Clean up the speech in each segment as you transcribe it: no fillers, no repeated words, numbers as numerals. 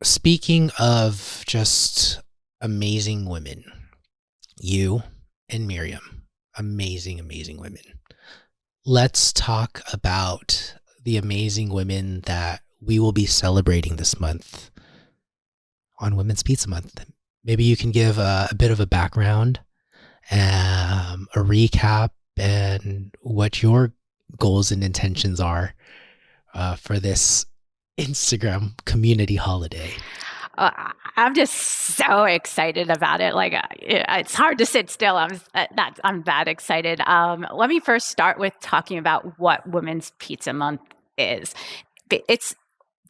Speaking of just amazing women, you and Miriam, amazing, amazing women. Let's talk about the amazing women that we will be celebrating this month on Women's Pizza Month. Maybe you can give a bit of a background, a recap, and what your goals and intentions are for this Instagram community holiday. I'm just so excited about it. It's hard to sit still. I'm that excited. Let me first start with talking about what Women's Pizza Month is. It's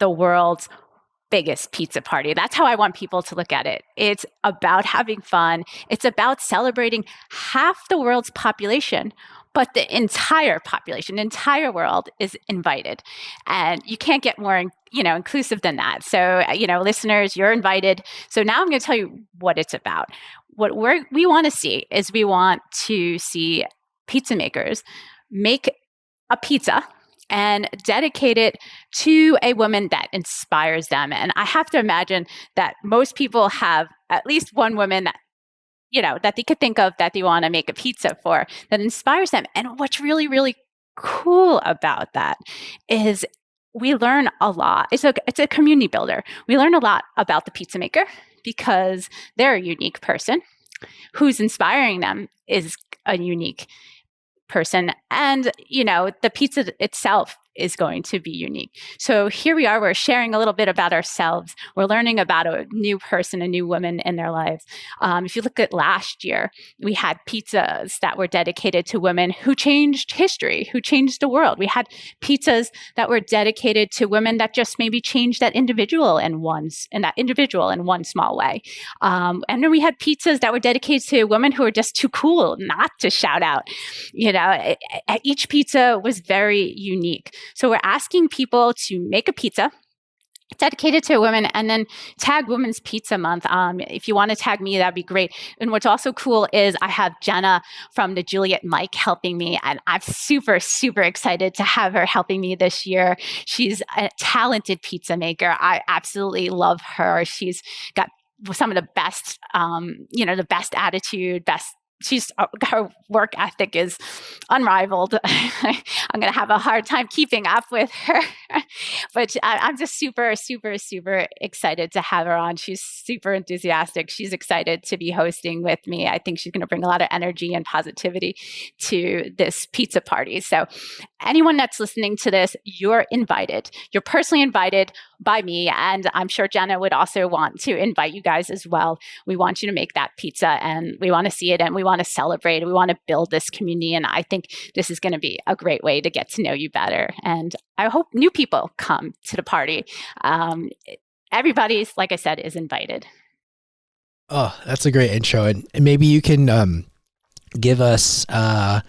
the world's biggest pizza party. That's how I want people to look at it. It's about having fun. It's about celebrating half the world's population, but the entire world is invited. And you can't get more, inclusive than that. So, listeners, you're invited. So now I'm going to tell you what it's about. What we want to see is we want to see pizza makers make a pizza and dedicate it to a woman that inspires them. And I have to imagine that most people have at least one woman that they could think of that they want to make a pizza for that inspires them. And what's really, really cool about that is we learn a lot. It's a community builder. We learn a lot about the pizza maker because they're a unique person. Who's inspiring them is a unique person. And, the pizza itself is going to be unique. So here we are, we're sharing a little bit about ourselves. We're learning about a new person, a new woman in their lives. If you look at last year, we had pizzas that were dedicated to women who changed history, who changed the world. We had pizzas that were dedicated to women that just maybe changed that individual in one small way. And then we had pizzas that were dedicated to women who were just too cool not to shout out. Each pizza was very unique. So we're asking people to make a pizza dedicated to a woman and then tag Women's Pizza Month. If you want to tag me, that'd be great. And what's also cool is I have Jenna from the Juliet Mike helping me, and I'm super, super excited to have her helping me this year. She's a talented pizza maker. I absolutely love her. She's got some of the best, the best attitude, her work ethic is unrivaled. I'm going to have a hard time keeping up with her, but I'm just super, super, super excited to have her on. She's super enthusiastic. She's excited to be hosting with me. I think she's going to bring a lot of energy and positivity to this pizza party. So anyone that's listening to this, you're invited. You're personally invited by me. And I'm sure Jenna would also want to invite you guys as well. We want you to make that pizza and we want to see it and we want to celebrate. We want to build this community. And I think this is going to be a great way to get to know you better. And I hope new people come to the party. Everybody's, like I said, is invited. Oh, that's a great intro. And maybe you can give us an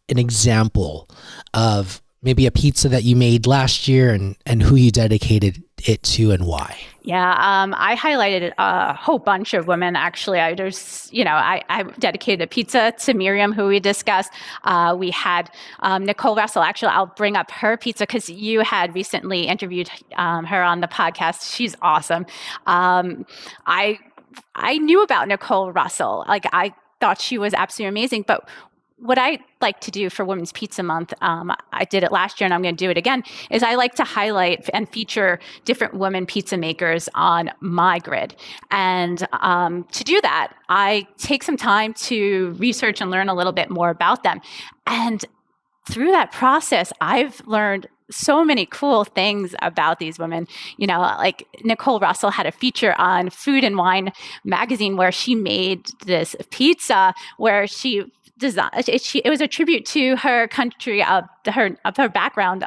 example of maybe a pizza that you made last year and who you dedicated it to and why. Yeah, I highlighted a whole bunch of women. Actually, I dedicated a pizza to Miriam, who we discussed. We had Nicole Russell. Actually, I'll bring up her pizza because you had recently interviewed her on the podcast. She's awesome. I knew about Nicole Russell. Like I thought she was absolutely amazing, but what I like to do for Women's Pizza Month, I did it last year and I'm going to do it again, is I like to highlight and feature different women pizza makers on my grid. And to do that, I take some time to research and learn a little bit more about them. And through that process, I've learned so many cool things about these women. Like Nicole Russell had a feature on Food and Wine magazine where she made this pizza where she designed it was a tribute to her country of her background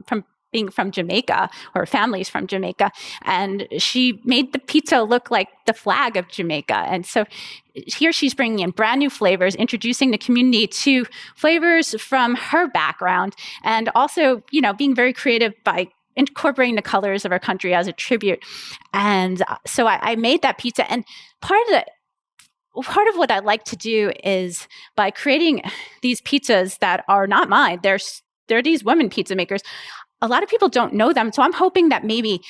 from being from Jamaica, or her family's from Jamaica, and she made the pizza look like the flag of Jamaica. And so here she's bringing in brand new flavors, introducing the community to flavors from her background, and also, being very creative by incorporating the colors of our country as a tribute. And so I made that pizza, and part of what I like to do is by creating these pizzas that are not mine, they're these women pizza makers. A lot of people don't know them. So I'm hoping that maybe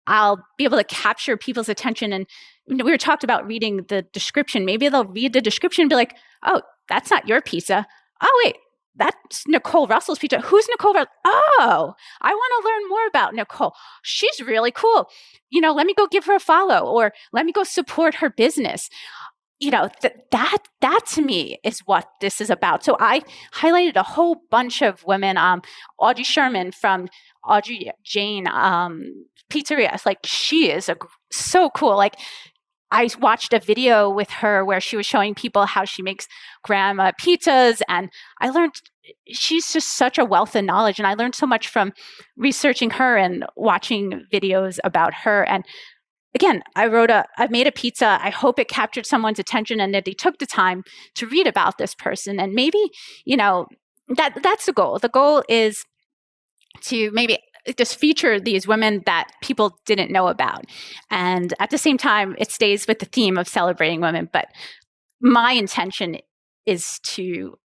I'll be able to capture people's attention. And we were talked about reading the description. Maybe they'll read the description and be like, oh, that's not your pizza. Oh, wait, that's Nicole Russell's pizza. Who's Nicole Russell? Oh, I want to learn more about Nicole. She's really cool. Let me go give her a follow, or let me go support her business. That to me is what this is about. So I highlighted a whole bunch of women. Audrey Sherman from Audrey Jane Pizzeria. Like, she is so cool. Like, I watched a video with her where she was showing people how she makes grandma pizzas, and I learned she's just such a wealth of knowledge. And I learned so much from researching her and watching videos about her. And again, I made a pizza. I hope it captured someone's attention and that they took the time to read about this person. And maybe, that's the goal. The goal is to maybe just feature these women that people didn't know about. And at the same time, it stays with the theme of celebrating women. But my intention is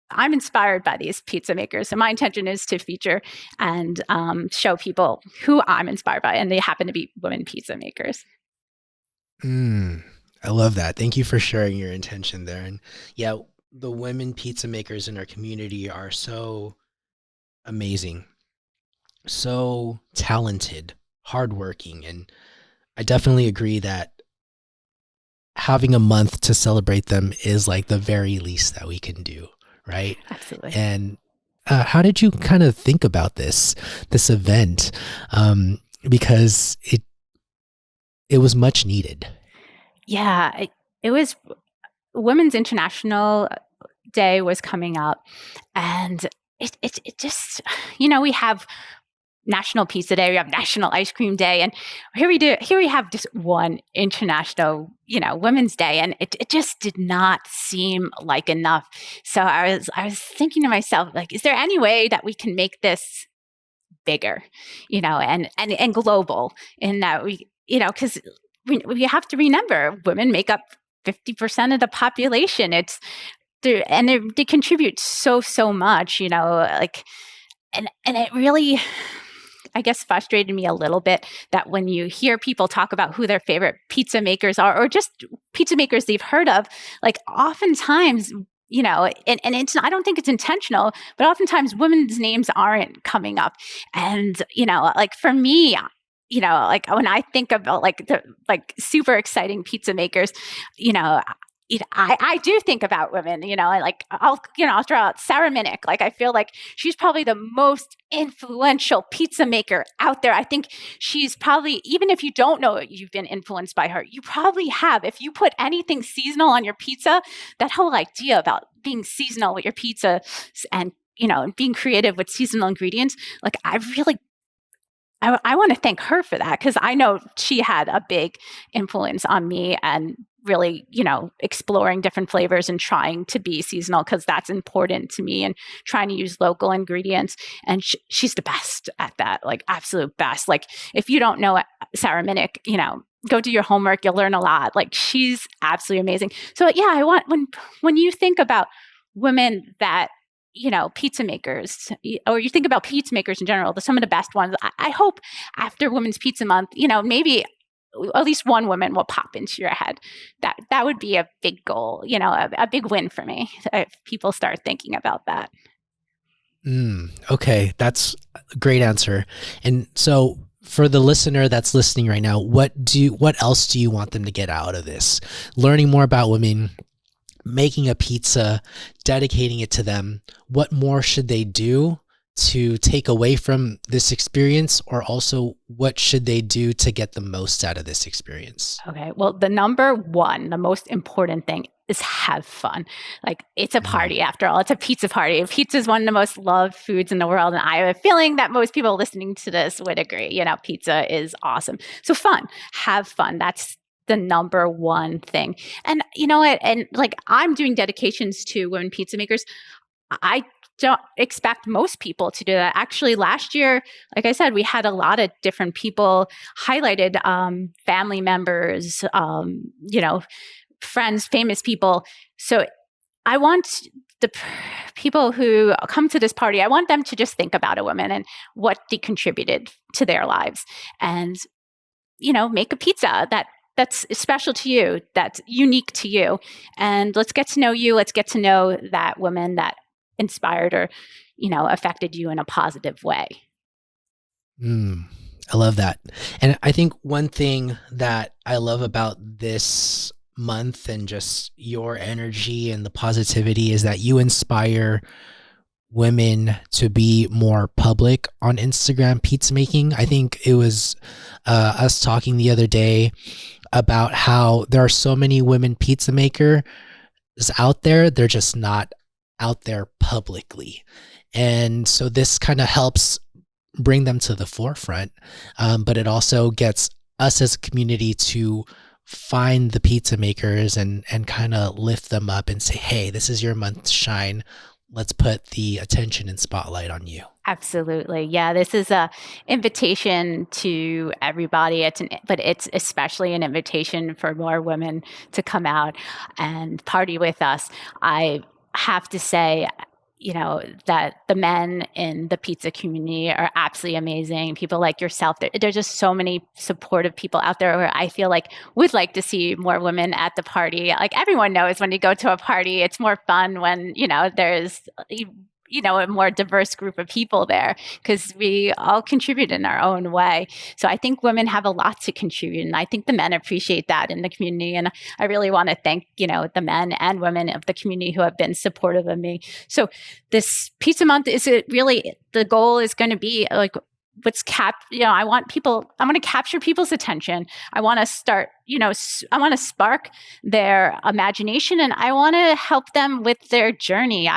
I'm inspired by these pizza makers. So my intention is to feature and show people who I'm inspired by. And they happen to be women pizza makers. I love that. Thank you for sharing your intention there. And yeah, the women pizza makers in our community are so amazing, so talented, hardworking. And I definitely agree that having a month to celebrate them is like the very least that we can do, right? Absolutely. And how did you kind of think about this event? Because it was much needed. Yeah, it was Women's International Day was coming up, and it just, we have National Pizza Day, we have National Ice Cream Day, and here we have just one International, Women's Day, and it just did not seem like enough. So I was thinking to myself, like, is there any way that we can make this bigger, and global, in that because we have to remember women make up 50% of the population. And they contribute so much, like, and it really, I guess, frustrated me a little bit that when you hear people talk about who their favorite pizza makers are, or just pizza makers they've heard of, like, oftentimes, and it's, I don't think it's intentional, but oftentimes women's names aren't coming up. And, like, for me, like, when I think about the super exciting pizza makers, I do think about women, I'll throw out Sarah Minnick. Like, I feel like she's probably the most influential pizza maker out there. I think she's probably, even if you don't know you've been influenced by her, you probably have. If you put anything seasonal on your pizza, that whole idea about being seasonal with your pizza and, being creative with seasonal ingredients, like, I want to thank her for that, because I know she had a big influence on me, and really, exploring different flavors and trying to be seasonal, because that's important to me, and trying to use local ingredients. And she's the best at that, like, absolute best. Like, if you don't know Sarah Minnick, go do your homework. You'll learn a lot. Like, she's absolutely amazing. So yeah, I want, when you think about women that, pizza makers, or you think about pizza makers in general, some of the best ones, I hope after Women's Pizza Month, maybe at least one woman will pop into your head. That would be a big goal, a big win for me if people start thinking about that. Okay, that's a great answer. And so for the listener that's listening right now, what else do you want them to get out of this? Learning more about women, making a pizza, dedicating it to them. What more should they do to take away from this experience, or also what should they do to get the most out of this experience? Okay. Well, the number one, the most important thing is have fun. Like, it's a party after all. It's a pizza party. Pizza is one of the most loved foods in the world. And I have a feeling that most people listening to this would agree. Pizza is awesome. So have fun. That's the number one thing. And you know what? And like, I'm doing dedications to women pizza makers. I don't expect most people to do that. Actually, last year, like I said, we had a lot of different people highlighted, family members, friends, famous people. So I want the people who come to this party, I want them to just think about a woman and what they contributed to their lives. And make a pizza that's special to you, that's unique to you. And let's get to know you. Let's get to know that woman that inspired or, affected you in a positive way. Mm, I love that. And I think one thing that I love about this month and just your energy and the positivity is that you inspire women to be more public on Instagram pizza making. I think it was us talking the other day about how there are so many women pizza makers out there. They're just not out there publicly. And so this kind of helps bring them to the forefront. But it also gets us as a community to find the pizza makers and kind of lift them up and say, hey, this is your month to shine. Let's put the attention and spotlight on you. Absolutely. Yeah, this is a invitation to everybody. But it's especially an invitation for more women to come out and party with us. I have to say, that the men in the pizza community are absolutely amazing. People like yourself, there's just so many supportive people out there where I feel like would like to see more women at the party. Like everyone knows when you go to a party, it's more fun when, there's a more diverse group of people there because we all contribute in our own way. So I think women have a lot to contribute, and I think the men appreciate that in the community. And I really want to thank, the men and women of the community who have been supportive of me. So this pizza month the goal is going to be like, I want to capture people's attention. I want to start, I want to spark their imagination, and I want to help them with their journey.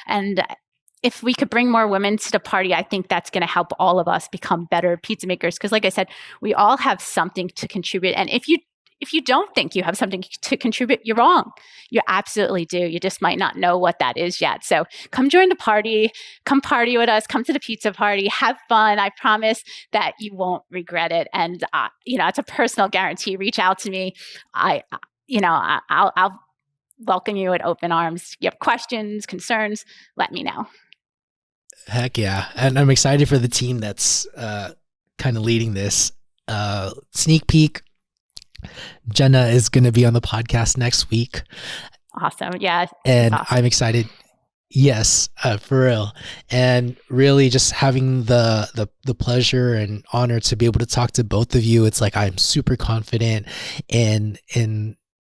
And if we could bring more women to the party, I think that's going to help all of us become better pizza makers. Because like I said, we all have something to contribute. And if you don't think you have something to contribute, you're wrong. You absolutely do. You just might not know what that is yet. So come join the party. Come party with us. Come to the pizza party. Have fun. I promise that you won't regret it. And, it's a personal guarantee. Reach out to me. I'll welcome you with open arms. You have questions, concerns, let me know. Heck yeah. And I'm excited for the team that's kind of leading this. Sneak peek, Jenna is going to be on the podcast next week. Awesome. Yeah. And awesome. I'm excited. Yes, for real. And really just having the pleasure and honor to be able to talk to both of you. It's like I'm super confident in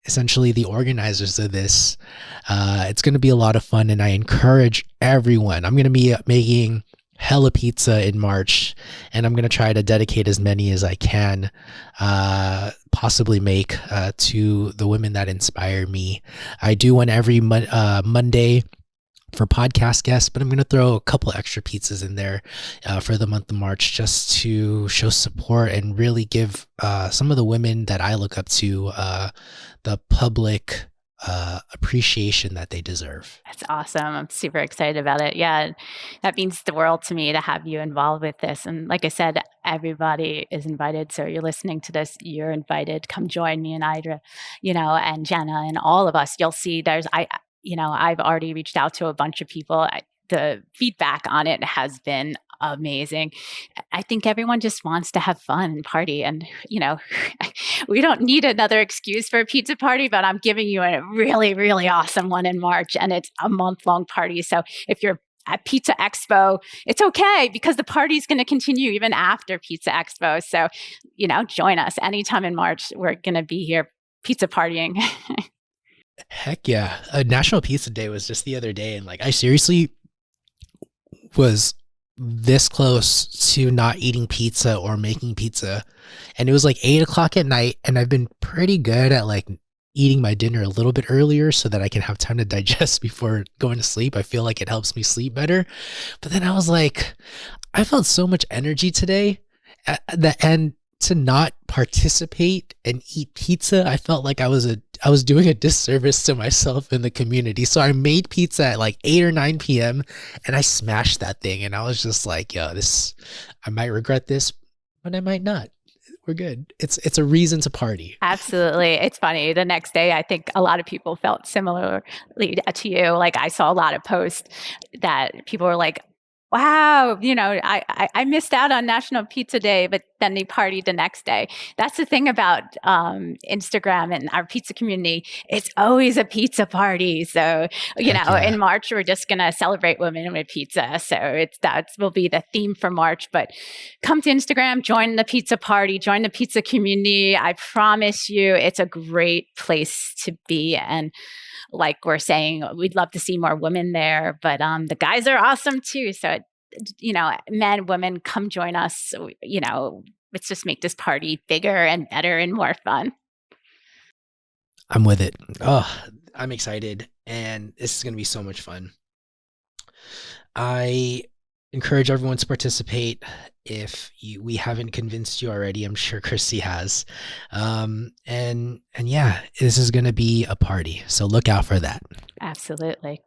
essentially the organizers of this. It's going to be a lot of fun, and I encourage everyone. I'm going to be making hella pizza in March, and I'm going to try to dedicate as many as I can possibly make to the women that inspire me. I do one every Monday for podcast guests, but I'm going to throw a couple extra pizzas in there for the month of March just to show support and really give some of the women that I look up to the public appreciation that they deserve. That's awesome. I'm super excited about it. Yeah, that means the world to me to have you involved with this. And like I said, everybody is invited. So you're listening to this, you're invited. Come join me and Ida, and Jenna and all of us. You'll see I've already reached out to a bunch of people. The feedback on it has been amazing. I think everyone just wants to have fun and party. And, we don't need another excuse for a pizza party, but I'm giving you a really, really awesome one in March. And it's a month-long party. So if you're at Pizza Expo, it's okay because the party is going to continue even after Pizza Expo. So, join us anytime in March. We're going to be here pizza partying. Heck yeah. National Pizza Day was just the other day. And I seriously was this close to not eating pizza or making pizza. And it was 8:00 at night. And I've been pretty good at eating my dinner a little bit earlier so that I can have time to digest before going to sleep. I feel like it helps me sleep better. But then I was I felt so much energy today and to not participate and eat pizza, I felt like I was doing a disservice to myself and the community. So I made pizza at 8 or 9 p.m. and I smashed that thing. And I was just yo, I might regret this, but I might not. We're good. It's a reason to party. Absolutely. It's funny. The next day, I think a lot of people felt similarly to you. I saw a lot of posts that people were wow, I missed out on National Pizza Day, but then they party the next day. That's the thing about Instagram and our pizza community. It's always a pizza party. So, Heck in yeah. March, we're just going to celebrate women with pizza. So that will be the theme for March. But come to Instagram, join the pizza party, join the pizza community. I promise you, it's a great place to be. And like we're saying, we'd love to see more women there, but the guys are awesome too. So, men, women, come join us. Let's just make this party bigger and better and more fun. I'm with it. Oh, I'm excited, and this is going to be so much fun. I encourage everyone to participate. If we haven't convinced you already, I'm sure Christy has. And yeah, this is going to be a party. So look out for that. Absolutely.